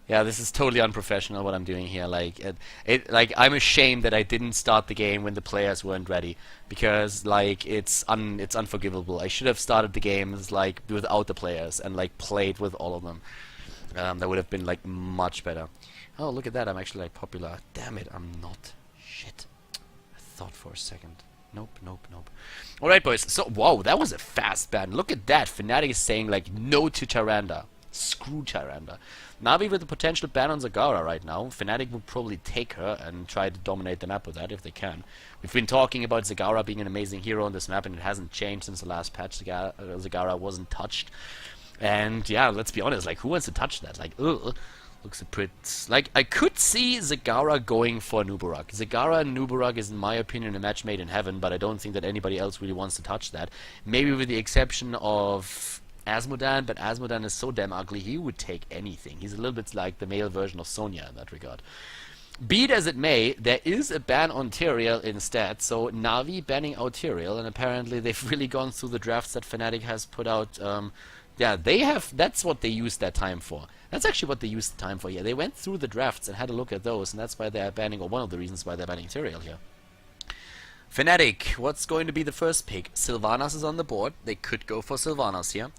Yeah, this is totally unprofessional what I'm doing here. Like I'm ashamed that I didn't start the game when the players weren't ready because like it's unforgivable. I should have started the games like without the players and like played with all of them. That would have been like much better. Oh, look at that! I'm actually like popular. Damn it, I'm not. Shit. I thought for a second. Nope, nope, nope. Alright, boys. So, whoa, that was a fast ban. Look at that. Fnatic is saying, like, no to Tyrande. Screw Tyrande. Navi with the potential ban on Zagara right now. Fnatic would probably take her and try to dominate the map with that if they can. We've been talking about Zagara being an amazing hero on this map, and it hasn't changed since the last patch. Zagara wasn't touched. And, yeah, let's be honest. Like, who wants to touch that? Like, ugh. Looks a bit... Like, I could see Zagara going for Nubarak. Zagara and Nubarak is, in my opinion, a match made in heaven, but I don't think that anybody else really wants to touch that. Maybe with the exception of Asmodan, but Asmodan is so damn ugly, he would take anything. He's a little bit like the male version of Sonya in that regard. Be it as it may, there is a ban on Tyrael instead, so Navi banning out Tyrael, and apparently they've really gone through the drafts that Fnatic has put out. Yeah, they have. That's what they used that time for. That's actually what they used the time for here. They went through the drafts and had a look at those, and that's why they're banning, or one of the reasons why they're banning Tyrael here. Fnatic, what's going to be the first pick? Sylvanas is on the board. They could go for Sylvanas here.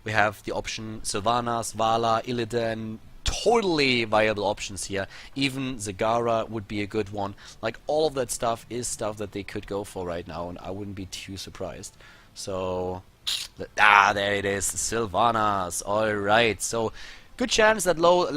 We have the option Sylvanas, Valla, Illidan. Totally viable options here. Even Zagara would be a good one. Like, all of that stuff is stuff that they could go for right now, and I wouldn't be too surprised. So... there it is, Sylvanas. Alright, so good chance that well,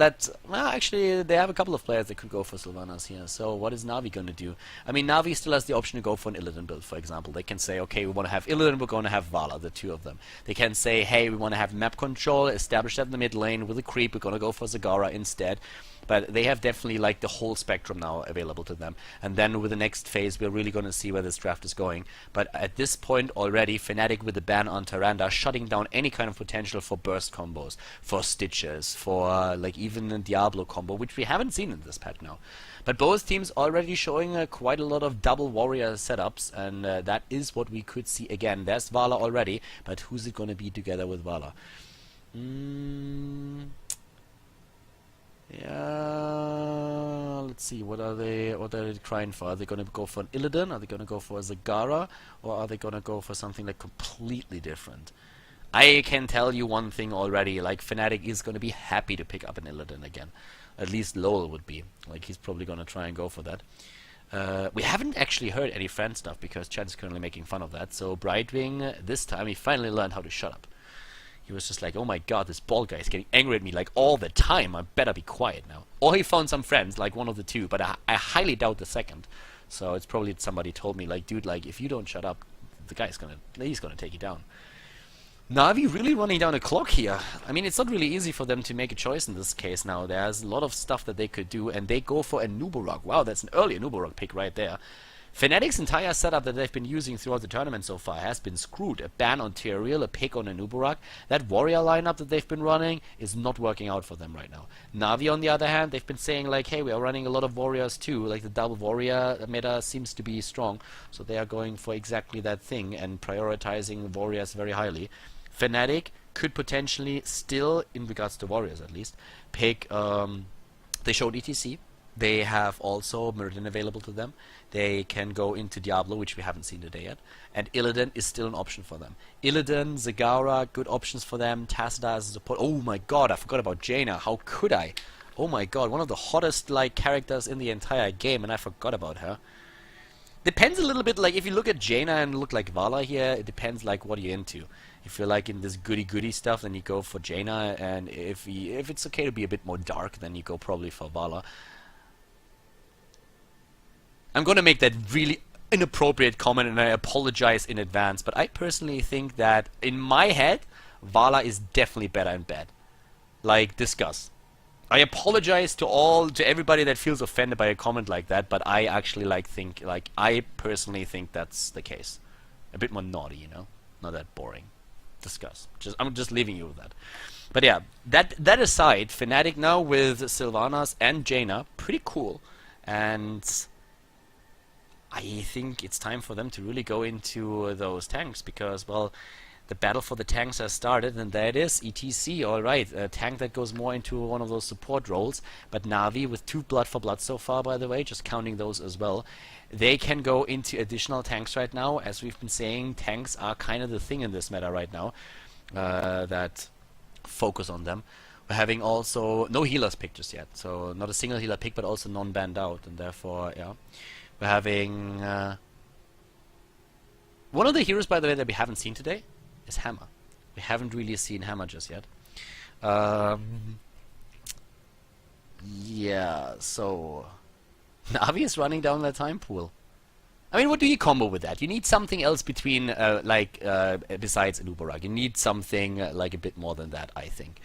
actually, they have a couple of players that could go for Sylvanas here. So what is Navi going to do? I mean, Navi still has the option to go for an Illidan build, for example. They can say, okay, we want to have Illidan, we're going to have Valla, the two of them. They can say, hey, we want to have map control, establish that in the mid lane with a creep, we're going to go for Zagara instead. But they have definitely like the whole spectrum now available to them. And then with the next phase, we're really going to see where this draft is going. But at this point already, Fnatic with the ban on Tyrande, shutting down any kind of potential for burst combos, for stitches, for like even a Diablo combo, which we haven't seen in this patch now. But both teams already showing quite a lot of double warrior setups, and that is what we could see again. There's Valla already, but who's it going to be together with Valla? Yeah, let's see. What are they trying for? Are they going to go for an Illidan? Are they going to go for a Zagara? Or are they going to go for something like completely different? I can tell you one thing already. Like, Fnatic is going to be happy to pick up an Illidan again. At least Lowell would be. Like, he's probably going to try and go for that. We haven't actually heard any friend stuff because Chad is currently making fun of that. So Brightwing, this time he finally learned how to shut up. He was just like, oh my god, this bald guy is getting angry at me like all the time. I better be quiet now. Or he found some friends, like one of the two, but I highly doubt the second. So it's probably somebody told me, like, dude, like, if you don't shut up, he's gonna take you down. Navi really running down a clock here. I mean, it's not really easy for them to make a choice in this case now. There's a lot of stuff that they could do, and they go for a Nubarak. Wow, that's an early Nubarak pick right there. Fnatic's entire setup that they've been using throughout the tournament so far has been screwed. A ban on Tyrael, a pick on a Nubarak. That warrior lineup that they've been running is not working out for them right now. Navi, on the other hand, they've been saying like, hey, we are running a lot of warriors too. Like, the double warrior meta seems to be strong. So they are going for exactly that thing and prioritizing warriors very highly. Fnatic could potentially still, in regards to warriors at least, pick... they showed ETC. They have also Meridian available to them. They can go into Diablo, which we haven't seen today yet. And Illidan is still an option for them. Illidan, Zagara, good options for them. Tassadar as a support. Oh my god, I forgot about Jaina. How could I? Oh my god, one of the hottest like characters in the entire game, and I forgot about her. Depends a little bit, like, if you look at Jaina and look like Valla here, it depends, like, what you're into. If you're, like, in this goody-goody stuff, then you go for Jaina, and if it's okay to be a bit more dark, then you go probably for Valla. I'm going to make that really inappropriate comment, and I apologize in advance, but I personally think that, in my head, Valla is definitely better in bed. Like, discuss. I apologize to everybody that feels offended by a comment like that, but I actually I personally think that's the case. A bit more naughty, you know? Not that boring. Discuss. I'm just leaving you with that. But yeah, that aside, Fnatic now with Sylvanas and Jaina, pretty cool. And I think it's time for them to really go into those tanks because, well, The battle for the tanks has started, and there it is, ETC, alright. A tank that goes more into one of those support roles, but NaVi with 2 blood for blood so far, by the way, just counting those as well. They can go into additional tanks right now. As we've been saying, tanks are kind of the thing in this meta right now, that focus on them. We're having also no healers picked just yet, so not a single healer pick, but also none banned out, and therefore, yeah. We're having... one of the heroes, by the way, that we haven't seen today is Hammer. We haven't really seen Hammer just yet. Yeah, so... NaVi is running down the time pool. I mean, what do you combo with that? You need something else between, besides an Uberag. You need something like a bit more than that, I think.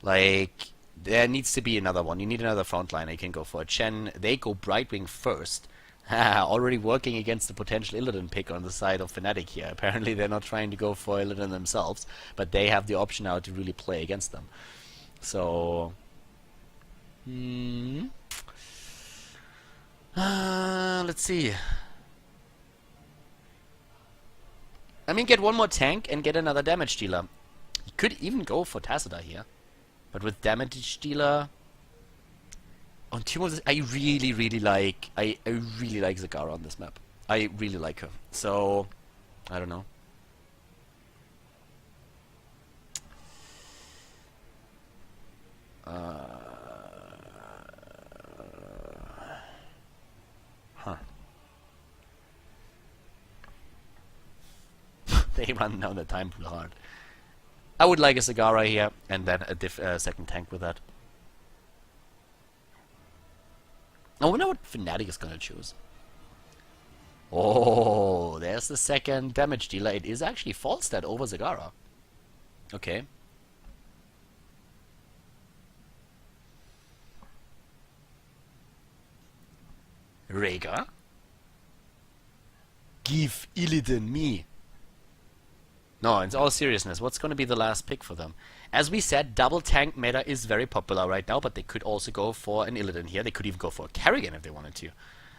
Like, there needs to be another one. You need another frontliner. You can go for a Chen. They go Brightwing first. Already working against the potential Illidan pick on the side of Fnatic here. Apparently they're not trying to go for Illidan themselves, but they have the option now to really play against them. So... let's see. I mean, get one more tank and get another damage dealer. You could even go for Tacita here. But with damage dealer... On two of this, I really like Zagara on this map. I really like her. So, I don't know. They run down the time pool hard. I would like a Zagara here, and then a second tank with that. I wonder what Fnatic is gonna choose. Oh, there's the second damage dealer. It is actually Falstad over Zagara. Okay. Rhaegar? Give Illidan me. No, in all seriousness, what's going to be the last pick for them? As we said, double tank meta is very popular right now, but they could also go for an Illidan here. They could even go for a Kerrigan if they wanted to.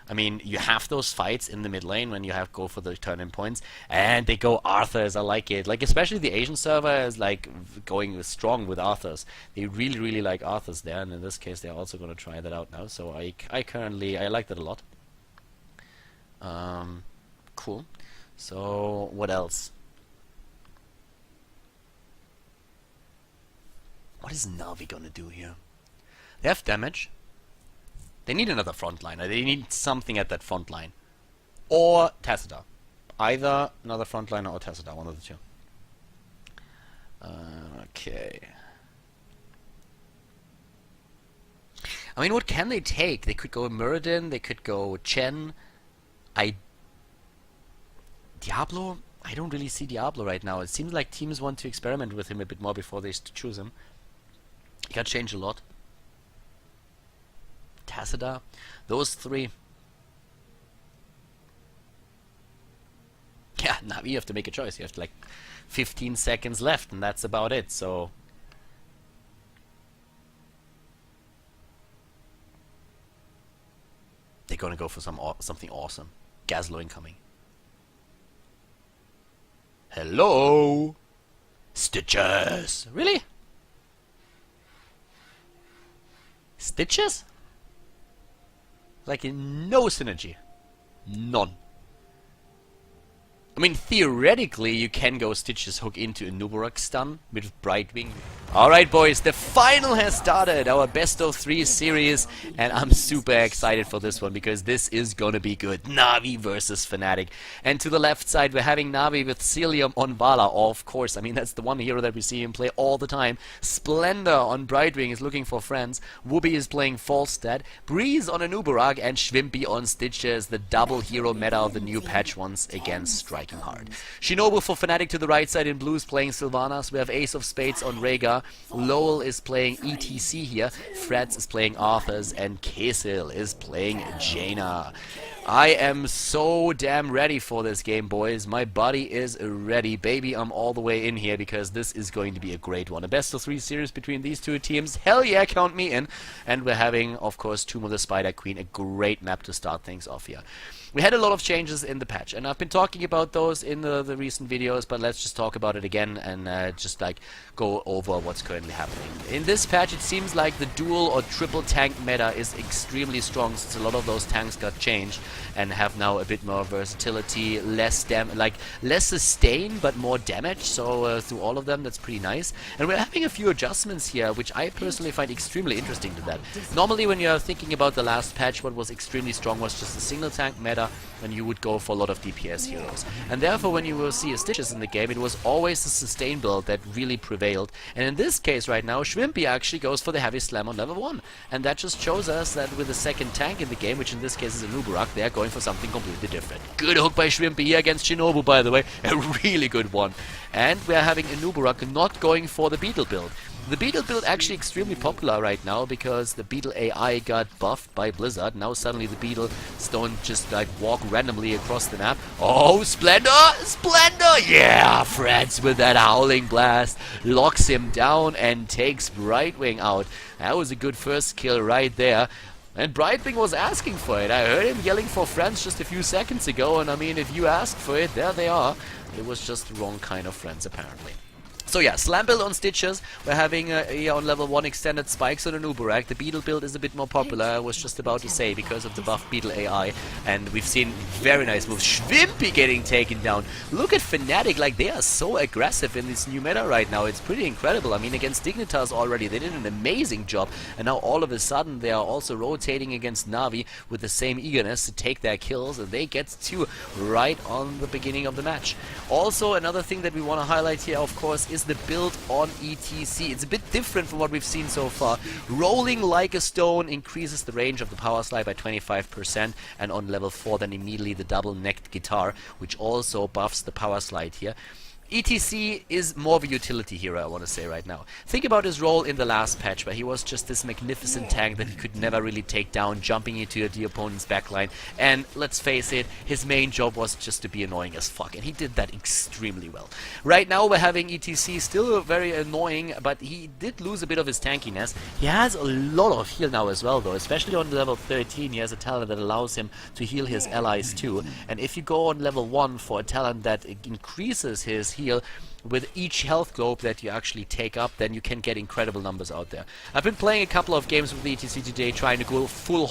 I mean, you have those fights in the mid lane when you have go for the turn-in points, and they go Arthurs. I like it. Like, especially the Asian server is like going strong with Arthurs. They really like Arthurs there, and in this case, they're also going to try that out now. So I like that a lot. Cool. So what else? What is NaVi gonna do here? They have damage. They need another frontliner. They need something at that front line. Or Tacita. Either another frontliner or Tacita, one of the two. Okay. I mean, what can they take? They could go Muradin, they could go Chen. Diablo? I don't really see Diablo right now. It seems like teams want to experiment with him a bit more before they choose him. He can change a lot. Tacita, those three. Yeah, now you have to make a choice. You have like 15 seconds left, and that's about it. So they're gonna go for something awesome. Gazlo incoming. Hello, Stitches. Really? Stitches? Like no synergy. None. I mean, theoretically, you can go Stitches hook into a Nubarak stun with Brightwing. Alright, boys, the final has started, our best of 3 series, and I'm super excited for this one because this is gonna be good. NaVi versus Fnatic. And to the left side, we're having NaVi with Celium on Vala, of course. I mean, that's the one hero that we see him play all the time. Splendor on Brightwing is looking for friends. Wooby is playing Falstad. Breeze on a Nubarak, and Schwimpy on Stitches, the double hero meta of the new patch once again striking hard. Shinobu for Fnatic to the right side in blues playing Sylvanas. We have Ace of Spades on Rhaegar. Lowell is playing ETC here. Freds is playing Arthurs. And Kesil is playing Jaina. I am so damn ready for this game, boys. My body is ready. Baby, I'm all the way in here because this is going to be a great one. A best of 3 series between these two teams. Hell yeah, count me in. And we're having, of course, Tomb of the Spider Queen. A great map to start things off here. we had a lot of changes in the patch, and I've been talking about those in the recent videos, but let's just talk about it again and just like go over what's currently happening. In this patch, it seems like the dual or triple tank meta is extremely strong, since a lot of those tanks got changed and have now a bit more versatility, less sustain but more damage. So through all of them, that's pretty nice. And we're having a few adjustments here, which I personally find extremely interesting to that. Normally, when you're thinking about the last patch, what was extremely strong was just a single tank meta, and you would go for a lot of DPS heroes. And therefore, when you will see a Stitches in the game, it was always the sustain build that really prevailed. And in this case right now, Shrimpy actually goes for the heavy slam on level 1. And that just shows us that with the second tank in the game, which in this case is a Nubarak, they're going for something completely different. Good hook by Shrimpy here against Shinobu, by the way. A really good one. And we're having a Nubarak not going for the Beetle build. The Beetle build actually extremely popular right now because the Beetle AI got buffed by Blizzard. Now suddenly the Beetles don't just like walk randomly across the map. Oh, Splendor! Splendor! Yeah! Freds with that Howling Blast locks him down and takes Brightwing out. That was a good first kill right there. And Brightwing was asking for it. I heard him yelling for friends just a few seconds ago, and I mean, if you asked for it, there they are. It was just the wrong kind of friends, apparently. So yeah, Slam build on Stitches. We're having here on level 1 extended spikes on a Nubarak. The Beetle build is a bit more popular, I was just about to say, because of the buff Beetle AI. And we've seen very nice moves. Shrimpy getting taken down. Look at Fnatic, like they are so aggressive in this new meta right now. It's pretty incredible. I mean, against Dignitas already, they did an amazing job. And now all of a sudden, they are also rotating against NaVi with the same eagerness to take their kills. And they get 2 right on the beginning of the match. Also, another thing that we want to highlight here, of course, is the build on ETC. It's a bit different from what we've seen so far. Rolling like a stone increases the range of the power slide by 25%, and on level 4 then immediately the double necked guitar, which also buffs the power slide here. ETC is more of a utility hero, I want to say right now. Think about his role in the last patch, where he was just this magnificent tank that he could never really take down, jumping into the opponent's backline. And let's face it, his main job was just to be annoying as fuck, and he did that extremely well. Right now we're having ETC still very annoying, but he did lose a bit of his tankiness. He has a lot of heal now as well, though, especially on level 13. He has a talent that allows him to heal his allies too. And if you go on level 1 for a talent that increases his heal with each health globe that you actually take up, then you can get incredible numbers out there. I've been playing a couple of games with ETC today, trying to go full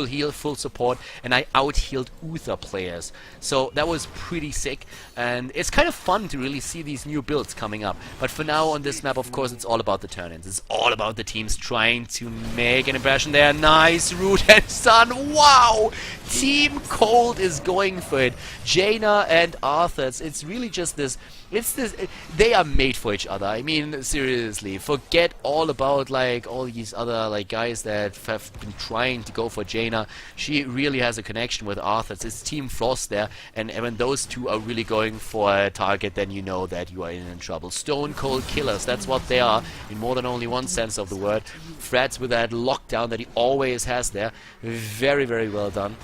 heal, full support, and I out-healed Uther players. So that was pretty sick, and it's kind of fun to really see these new builds coming up. But for now on this map, of course, it's all about the turn-ins. It's all about the teams trying to make an impression there. Nice Root and Sun. Wow! Team Cold is going for it. Jaina and Arthur. It's really just this. They are made for each other. I mean, seriously, forget all about like all these other like guys that have been trying to go for Jaina. She really has a connection with Arthur. It's Team Frost there, and when those two are really going for a target, then you know that you are in trouble. Stone Cold Killers, that's what they are, in more than only one sense of the word. Freds with that lockdown that he always has there. Very, very well done.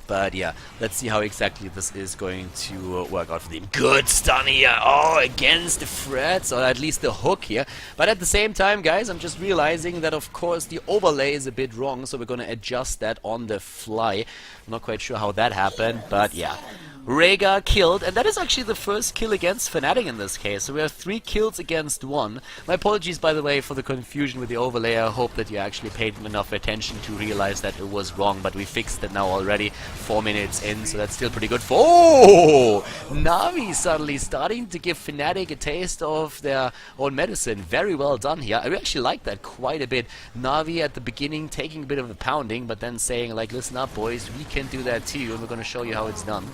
But yeah, let's see how exactly this is going to work out for them. Good stun here. Oh, against the Freds, or at least the hook here. But at the same time, guys, I'm just realizing that, of course, the overlay is a bit wrong, so we're going to adjust that on the fly. I'm not quite sure how that happened, but yeah. Rhaegar killed, and that is actually the first kill against Fnatic in this case. So we have 3 kills against 1. My apologies, by the way, for the confusion with the overlay. I hope that you actually paid enough attention to realize that it was wrong, but we fixed it now already, 4 minutes in, so that's still pretty good. Oh! NaVi suddenly starting to give Fnatic a taste of their own medicine. Very well done here. I actually like that quite a bit. NaVi at the beginning taking a bit of a pounding, but then saying like, listen up boys, we can do that too, and we're going to show you how it's done.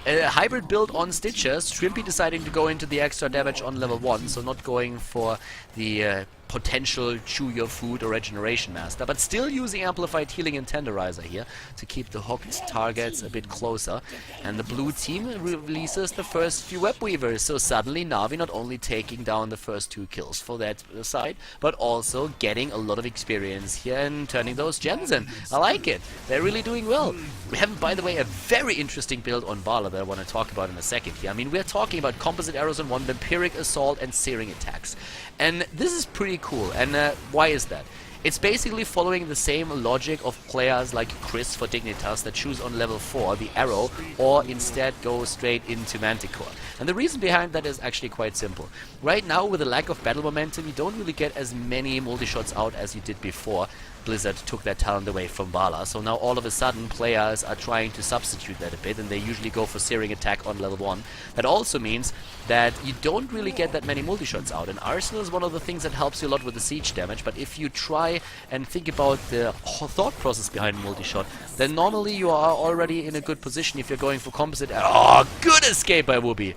A hybrid build on Stitches. Shrimpy deciding to go into the extra damage on level 1, so not going for the potential chew your food or regeneration master, but still using amplified healing and tenderizer here to keep the hooked targets a bit closer. And the blue team releases the first few web weavers, so suddenly NaVi not only taking down the first 2 kills for that side, but also getting a lot of experience here and turning those gens in. I like it. They're really doing well. We have, by the way, a very interesting build on Bala that I want to talk about in a second here. I mean, we're talking about composite arrows on 1, vampiric assault, and searing attacks. And this is pretty cool. And why is that? It's basically following the same logic of players like Chris for Dignitas that choose on level 4 the arrow or instead go straight into Manticore. And the reason behind that is actually quite simple. Right now, with the lack of battle momentum, you don't really get as many multi-shots out as you did before Blizzard took that talent away from Vala. So now all of a sudden players are trying to substitute that a bit, and they usually go for searing attack on level 1. That also means that you don't really get that many multi-shots out, and Arsenal is one of the things that helps you a lot with the siege damage. But if you try and think about the thought process behind multi-shot, then normally you are already in a good position if you're going for composite. Oh, good escape by Whoopi!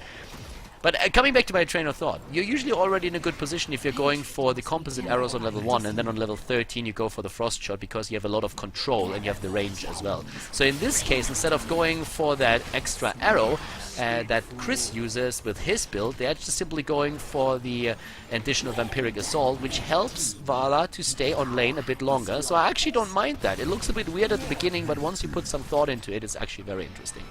But coming back to my train of thought, you're usually already in a good position if you're going for the composite arrows on level 1, and then on level 13 you go for the frost shot because you have a lot of control and you have the range as well. So in this case, instead of going for that extra arrow that Chris uses with his build, they're just simply going for the additional Vampiric Assault, which helps Vala to stay on lane a bit longer. So I actually don't mind that. It looks a bit weird at the beginning, but once you put some thought into it, it's actually very interesting.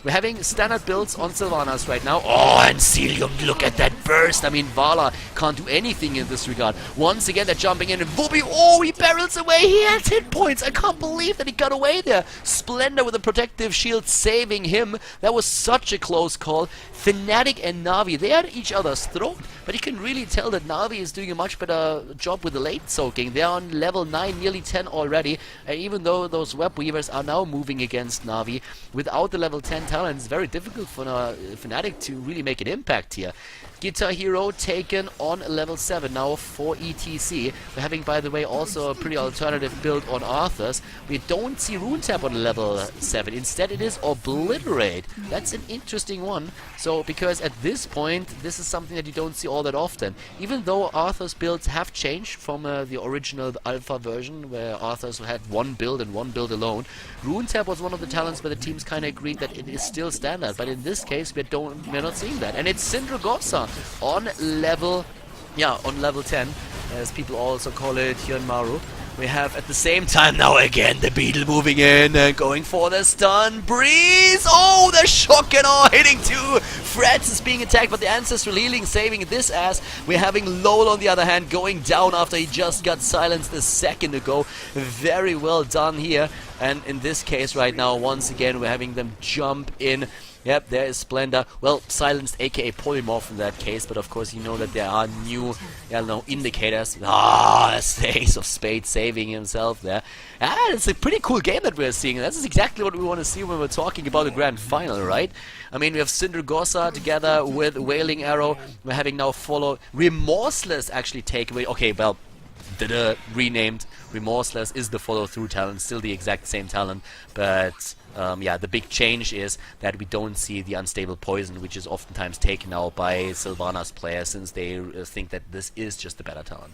We're having standard builds on Sylvanas right now. Oh, and Celium, look at that burst. I mean, Vala can't do anything in this regard. Once again, they're jumping in, and Whoopi, oh, he barrels away. He has hit points. I can't believe that he got away there. Splendor with a protective shield saving him. That was such a close call. Fnatic and NaVi, they are at each other's throat, but you can really tell that NaVi is doing a much better job with the late soaking. They're on level 9, nearly 10 already, even though those web weavers are now moving against NaVi. Without the level 10 talent, it's very difficult for Fnatic to really make an impact here. Guitar Hero taken on level 7 now for ETC. We're having, by the way, also a pretty alternative build on Arthur's. We don't see Rune Tap on level 7. Instead, it is Obliterate. That's an interesting one. So, because at this point, this is something that you don't see all that often. Even though Arthur's builds have changed from the original alpha version, where Arthur's had one build and one build alone, Rune Tap was one of the talents where the teams kind of agreed that it is still standard. But in this case, we're not seeing that. And it's Syndragosa on level 10, as people also call it here in Maru. We have at the same time now again the Beetle moving in and going for the stun. Breeze! Oh, the shock and awe hitting too! Freds is being attacked, but the Ancestral Healing saving this ass. We're having Lowell on the other hand going down after he just got silenced a second ago. Very well done here. And in this case right now, once again, we're having them jump in. Yep, there is Splendor. Well, silenced aka Polymorph in that case, but of course you know that there are new indicators. Ah, that's the Ace of Spades saving himself there. Ah, it's a pretty cool game that we're seeing. That's exactly what we want to see when we're talking about the grand final, right? I mean, we have Syndragosa together with Wailing Arrow. We're having now follow Remorseless actually take away. Okay, well, renamed Remorseless is the follow-through talent, still the exact same talent, but yeah, the big change is that we don't see the Unstable Poison, which is oftentimes taken out by Sylvanas players, since they think that this is just the better talent.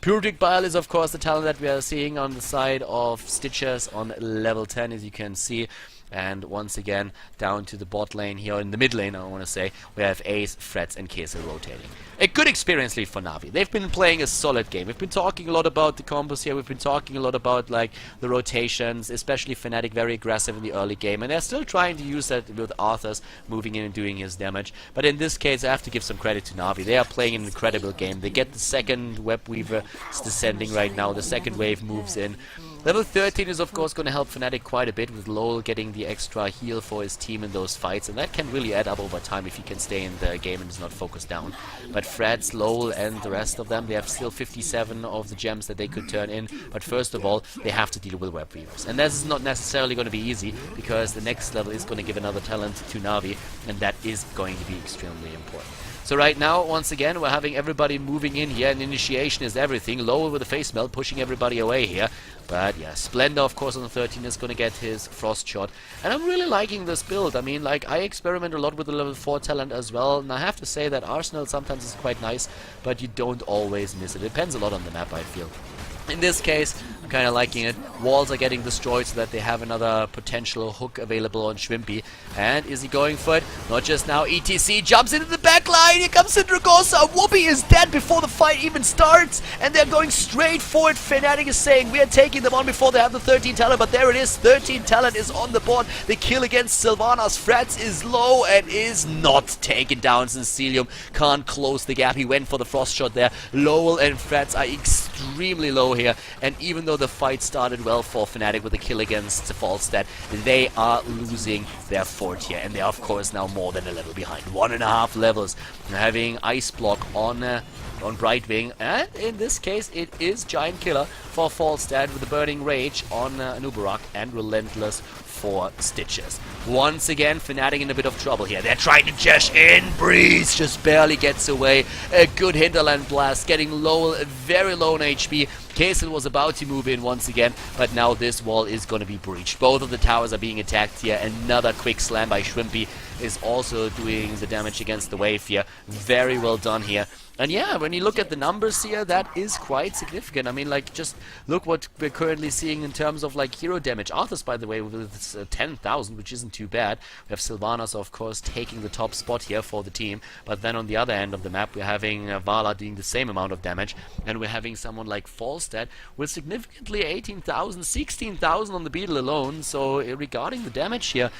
Puritic Bile is of course the talent that we are seeing on the side of Stitchers on level 10, as you can see. And once again, down to the bot lane here, in the mid lane I want to say, we have Ace, Freds and Kesel rotating. A good experience lead for NaVi. They've been playing a solid game. We've been talking a lot about the combos here, we've been talking a lot about like the rotations, especially Fnatic very aggressive in the early game, and they're still trying to use that with Arthur's moving in and doing his damage. But in this case I have to give some credit to NaVi. They are playing an incredible game. They get the second web weaver descending right now, the second wave moves in. Level 13 is of course going to help Fnatic quite a bit, with Lowell getting the extra heal for his team in those fights, and that can really add up over time if he can stay in the game and is not focused down. But Freds, Lowell and the rest of them, they have still 57 of the gems that they could turn in, but first of all they have to deal with web weavers. And this is not necessarily going to be easy, because the next level is going to give another talent to NaVi, and that is going to be extremely important. So right now, once again, we're having everybody moving in here, and initiation is everything. Lowell with the face melt, pushing everybody away here. But yeah, Splendor, of course, on the 13 is going to get his frost shot. And I'm really liking this build. I mean, like, I experiment a lot with the level 4 talent as well. And I have to say that Arsenal sometimes is quite nice, but you don't always miss it. It depends a lot on the map, I feel. In this case, I'm kind of liking it. Walls are getting destroyed so that they have another potential hook available on Shrimpy. And is he going for it? Not just now. ETC jumps into the back line. Here comes Syndragosa. Whoopi is dead before the fight even starts. And they're going straight for it. Fnatic is saying we are taking them on before they have the 13 talent. But there it is. 13 talent is on the board. The kill against Sylvanas. Freds is low and is not taken down, since Celium can't close the gap. He went for the frost shot there. Lowell and Freds are extremely low here, and even though the fight started well for Fnatic with a kill against Falstad, they are losing their fort here, and they are of course now more than a level behind. 1.5 levels. Having Ice Block on Brightwing, and in this case it is Giant Killer for Falstad with the Burning Rage on Nubarak and Relentless for Stitches. Once again, Fnatic in a bit of trouble here. They're trying to dash in. Breeze just barely gets away. A good hinterland blast, getting low, very low on HP. Kaysel was about to move in once again, but now this wall is going to be breached. Both of the towers are being attacked here. Another quick slam by Shrimpy is also doing the damage against the wave here. Very well done here. And yeah, when you look at the numbers here, that is quite significant. I mean, like, just look what we're currently seeing in terms of, like, hero damage. Arthas, by the way, with 10,000, which isn't too bad. We have Sylvanas, of course, taking the top spot here for the team. But then on the other end of the map, we're having Vala doing the same amount of damage. And we're having someone like Falstad with significantly 18,000, 16,000 on the beetle alone. So regarding the damage here,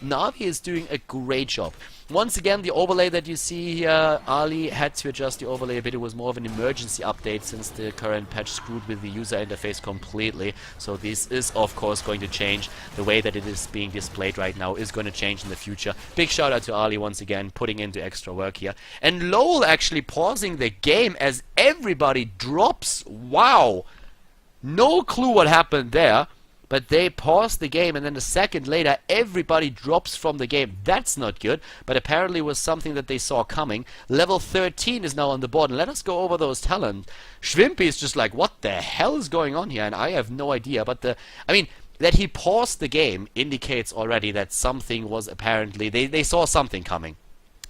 NaVi is doing a great job. Once again, the overlay that you see here, Ali had to adjust the overlay a bit. It was more of an emergency update since the current patch screwed with the user interface completely. So this is, of course, going to change. The way that it is being displayed right now is going to change in the future. Big shout out to Ali once again, putting into extra work here. And Lowell actually pausing the game as everybody drops. Wow! No clue what happened there. But they paused the game, and then a second later, everybody drops from the game. That's not good, but apparently was something that they saw coming. Level 13 is now on the board, and let us go over those talents. Shrimpy is just like, what the hell is going on here? And I have no idea, but I mean, that he paused the game indicates already that something was apparently, they saw something coming.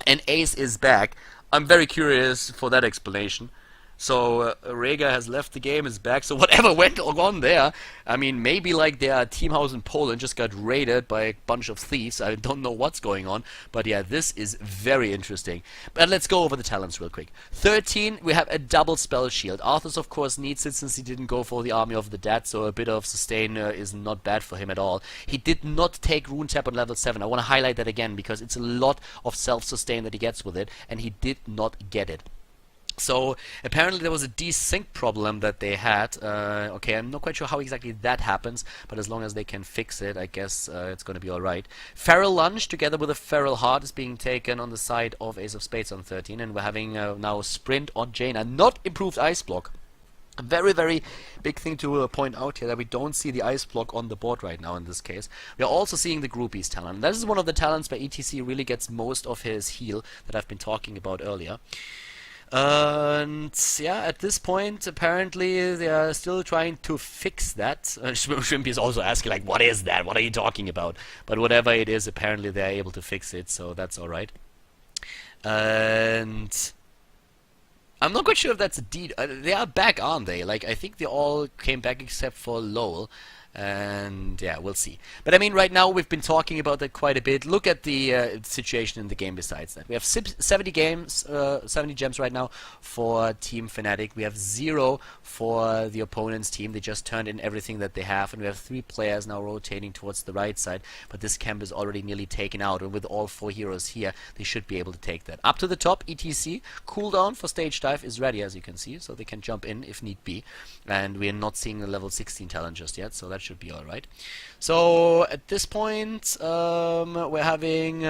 And Ace is back. I'm very curious for that explanation. So Rega has left the game, is back, so whatever went on there, I mean, maybe like their team house in Poland just got raided by a bunch of thieves. I don't know what's going on, but yeah, this is very interesting. But let's go over the talents real quick. 13, we have a double spell shield. Arthas, of course, needs it since he didn't go for the Army of the Dead, so a bit of sustain is not bad for him at all. He did not take Rune Tap on level 7. I want to highlight that again, because it's a lot of self-sustain that he gets with it, and he did not get it. So apparently there was a desync problem that they had. Okay, I'm not quite sure how exactly that happens, but as long as they can fix it, I guess it's going to be alright. Feral Lunge together with a Feral Heart is being taken on the side of Ace of Spades on 13, and we're having now Sprint on Jaina, not improved Ice Block. A very, very big thing to point out here, that we don't see the Ice Block on the board right now in this case. We are also seeing the Groupies talent. This is one of the talents where ETC really gets most of his heal that I've been talking about earlier. And yeah, at this point, apparently they are still trying to fix that. Shrimpy is also asking, like, what is that? What are you talking about? But whatever it is, apparently they are able to fix it, so that's alright. And I'm not quite sure if that's a deed. They are back, aren't they? Like, I think they all came back except for Lowell. And yeah, we'll see. But I mean, right now we've been talking about that quite a bit. Look at the situation in the game besides that. We have 70 gems right now for Team Fnatic. We have 0 for the opponent's team. They just turned in everything that they have, and we have 3 players now rotating towards the right side. But this camp is already nearly taken out, and with all 4 heroes here, they should be able to take that. Up to the top, ETC. Cooldown for stage dive is ready, as you can see, so they can jump in if need be. And we are not seeing the level 16 talent just yet, so that should be alright. So at this point, we're having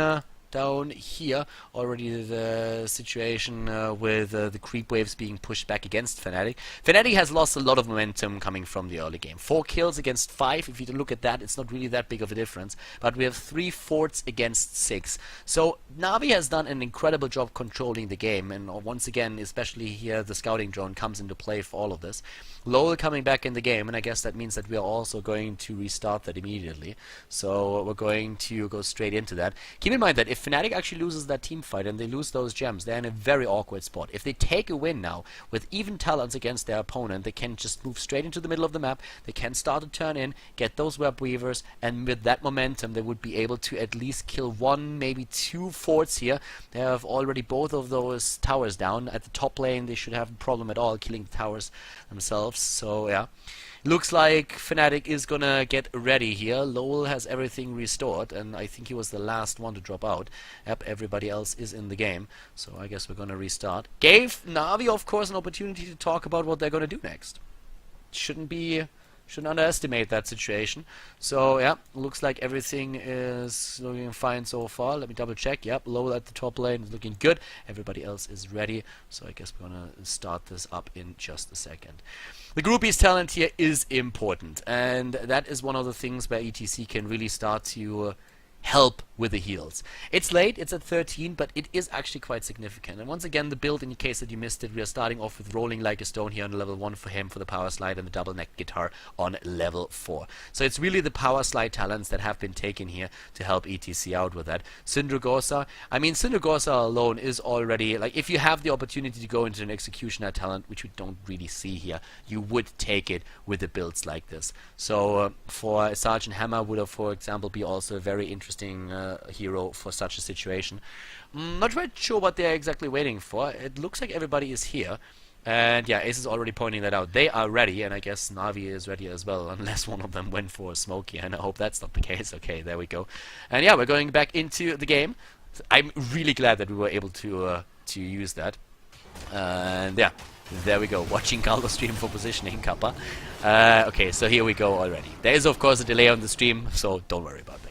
down here already the situation with the creep waves being pushed back against Fnatic. Fnatic has lost a lot of momentum coming from the early game. 4 kills against 5. If you look at that, it's not really that big of a difference. But we have 3 forts against 6. So NaVi has done an incredible job controlling the game. And once again, especially here, the scouting drone comes into play for all of this. Lowell coming back in the game, and I guess that means that we are also going to restart that immediately. So we're going to go straight into that. Keep in mind that if Fnatic actually loses that team fight and they lose those gems, they're in a very awkward spot. If they take a win now with even talents against their opponent, they can just move straight into the middle of the map. They can start to turn in, get those web weavers, and with that momentum they would be able to at least kill 1, maybe 2 forts here. They have already both of those towers down. At the top lane they should have a problem at all killing the towers themselves. So yeah, looks like Fnatic is gonna get ready here. Lowell has everything restored, and I think he was the last one to drop out. Yep, everybody else is in the game, so I guess we're gonna restart. Gave NaVi, of course, an opportunity to talk about what they're gonna do next. shouldn't underestimate that situation. So yeah, looks like everything is looking fine so far. Let me double check. Yep, low at the top lane is looking good. Everybody else is ready. So I guess we're gonna start this up in just a second. The groupies talent here is important, and that is one of the things where ETC can really start to help with the heals. It's late, it's at 13, but it is actually quite significant. And once again, the build, in case that you missed it, we are starting off with Rolling Like a Stone here on level 1 for him for the power slide, and the double neck guitar on level 4. So it's really the power slide talents that have been taken here to help ETC out with that. Syndragosa, I mean, Syndragosa alone is already, like, if you have the opportunity to go into an executioner talent, which we don't really see here, you would take it with the builds like this. So for Sergeant Hammer would, for example, be also a very interesting hero for such a situation. Not quite sure what they're exactly waiting for. It looks like everybody is here. And yeah, Ace is already pointing that out. They are ready, and I guess NaVi is ready as well, unless one of them went for a smoke here, and I hope that's not the case. Okay, there we go. And yeah, we're going back into the game. I'm really glad that we were able to use that. And yeah, there we go. Watching Carlos stream for positioning, Kappa. Okay, so here we go already. There is, of course, a delay on the stream, so don't worry about that.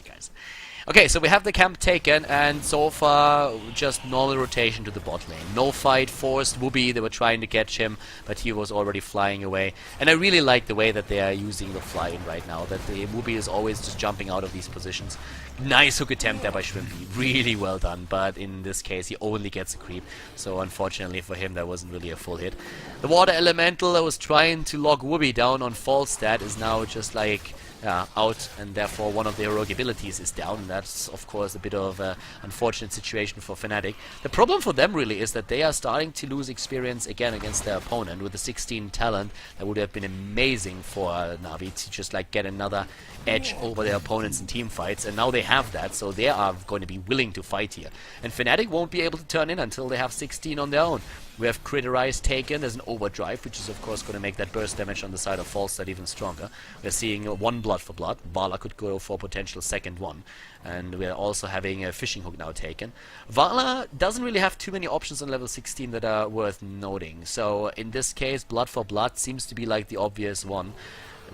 Okay, so we have the camp taken, and so far just normal rotation to the bot lane. No fight forced. Wooby, they were trying to catch him, but he was already flying away. And I really like the way that they are using the fly-in right now, that the Wooby is always just jumping out of these positions. Nice hook attempt there by Shrimpy. Really well done, but in this case he only gets a creep. So unfortunately for him, that wasn't really a full hit. The Water Elemental that was trying to lock Wooby down on false stat is now just like out, and therefore one of the heroic abilities is down, and that's of course a bit of an unfortunate situation for Fnatic. The problem for them really is that they are starting to lose experience again against their opponent. With the 16 talent, that would have been amazing for NaVi to just like get another edge over their opponents in team fights, and now they have that, so they are going to be willing to fight here. And Fnatic won't be able to turn in until they have 16 on their own. We have Criterize taken. There's an overdrive, which is of course going to make that burst damage on the side of Falstad even stronger. We're seeing one blood for blood. Vala could go for potential second one. And we're also having a fishing hook now taken. Vala doesn't really have too many options on level 16 that are worth noting. So in this case, blood for blood seems to be like the obvious one.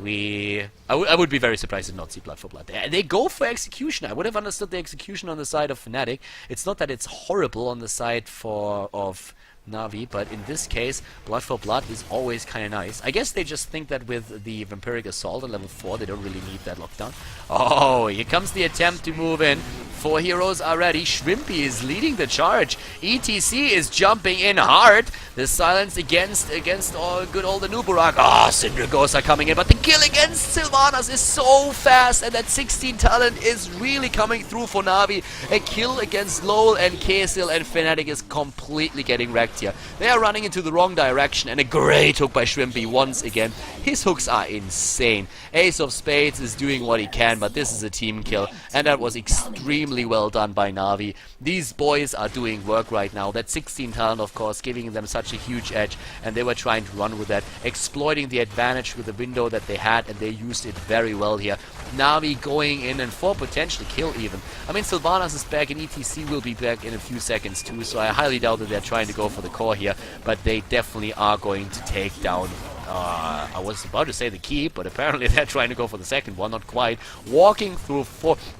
I would be very surprised to not see blood for blood. They go for execution. I would have understood the execution on the side of Fnatic. It's not that it's horrible on the side of NaVi, but in this case, blood for blood is always kind of nice. I guess they just think that with the Vampiric Assault on level 4, they don't really need that lockdown. Oh, here comes the attempt to move in. 4 heroes are ready. Shrimpy is leading the charge. ETC is jumping in hard. The silence against good old Anubarak. Ah, Syndragos are coming in, but the kill against Sylvanas is so fast, and that 16 talent is really coming through for NaVi. A kill against Lowell and Kaysil, and Fnatic is completely getting wrecked here. They are running into the wrong direction, and a great hook by Shrimpy once again. His hooks are insane. Ace of Spades is doing what he can, but this is a team kill, and that was extremely well done by NaVi. These boys are doing work right now. That 16 talent, of course, giving them such a huge edge, and they were trying to run with that, exploiting the advantage with the window that they had, and they used it very well here. NaVi going in and for potential kill even. I mean, Sylvanas is back, and ETC will be back in a few seconds too, so I highly doubt that they're trying to go for the core here, but they definitely are going to take down I was about to say the keep, but apparently they're trying to go for the second one, not quite.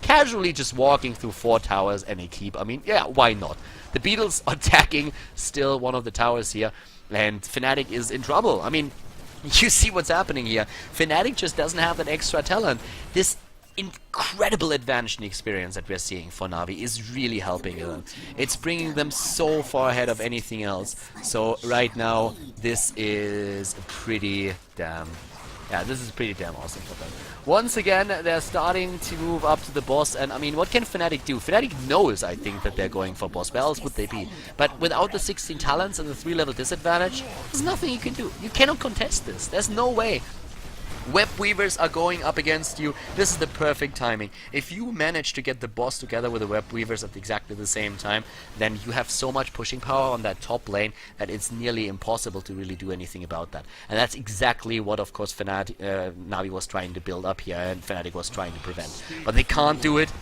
Casually just walking through 4 towers and a keep. I mean, yeah, why not? The Beatles attacking still one of the towers here, and Fnatic is in trouble. I mean, you see what's happening here. Fnatic just doesn't have that extra talent. This incredible advantage in experience that we're seeing for NaVi is really helping them. It's bringing them so far ahead of anything else. So right now, this is pretty damn awesome for them. Once again, they're starting to move up to the boss, and I mean, what can Fnatic do? Fnatic knows, I think, that they're going for boss. Where else would they be? But without the 16 talents and the 3-level disadvantage, there's nothing you can do. You cannot contest this. There's no way. Web Weavers are going up against you. This is the perfect timing. If you manage to get the boss together with the Web Weavers at exactly the same time, then you have so much pushing power on that top lane that it's nearly impossible to really do anything about that. And that's exactly what, of course, NaVi was trying to build up here, and Fnatic was trying to prevent. But they can't do it.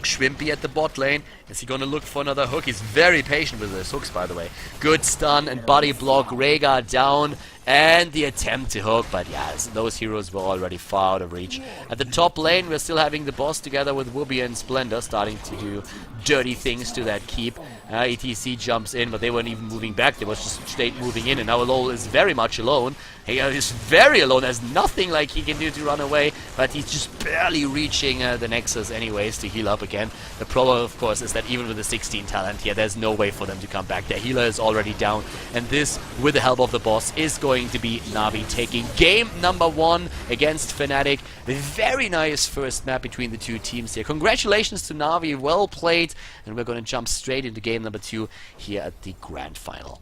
Shrimpy at the bot lane. Is he going to look for another hook? He's very patient with his hooks, by the way. Good stun and body block. Rhaegar down. And the attempt to hook, but yeah, those heroes were already far out of reach. At the top lane, we're still having the boss together with Wooby and Splendor starting to do dirty things to that keep. ETC jumps in, but they weren't even moving back. They was just straight moving in, and now LoL is very much alone. He is very alone. There's nothing like he can do to run away, but he's just barely reaching the Nexus anyways to heal up again. The problem, of course, is that even with the 16 talent here, there's no way for them to come back. Their healer is already down, and this, with the help of the boss, is going to be NaVi taking game number 1 against Fnatic. A very nice first map between the two teams here. Congratulations to NaVi, well played, and we're going to jump straight into game number 2 here at the grand final.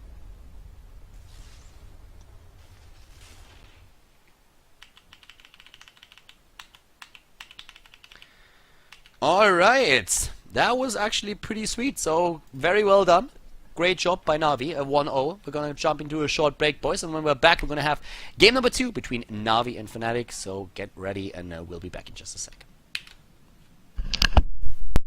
Alright, that was actually pretty sweet, so very well done. Great job by NaVi, a 1-0. We're going to jump into a short break, boys, and when we're back, we're going to have game number 2 between NaVi and Fnatic, so get ready, and we'll be back in just a second.